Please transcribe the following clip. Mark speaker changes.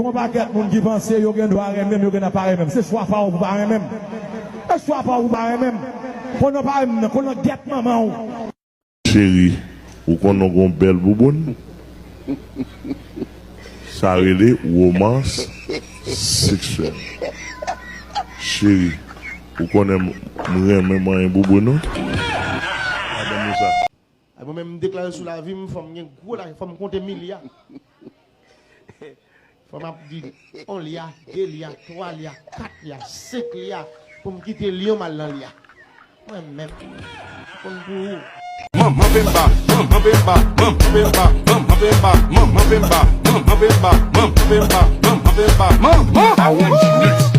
Speaker 1: On va get moun qui pense yo gen doit même yo gen pas même c'est choix pas ou pas même c'est choix pas ou pas même qu'on pas même qu'on get maman
Speaker 2: chérie ou qu'on a une belle bouboune ça relève romance sexuelle chérie ou qu'on aime vraiment un bouboune
Speaker 3: moi-même déclarer sur la vie faut me compter milliards. Faut m'a dire 1 liard, 2 liards, 3 liards, 4 liards, 5 liards pour me quitter Lyon mal dans liard. Moi même pour
Speaker 4: Mama bemba, mama bemba, mama bemba, mama bemba, mama bemba, mama bemba, mama bemba, mama bemba, mama. I want you next.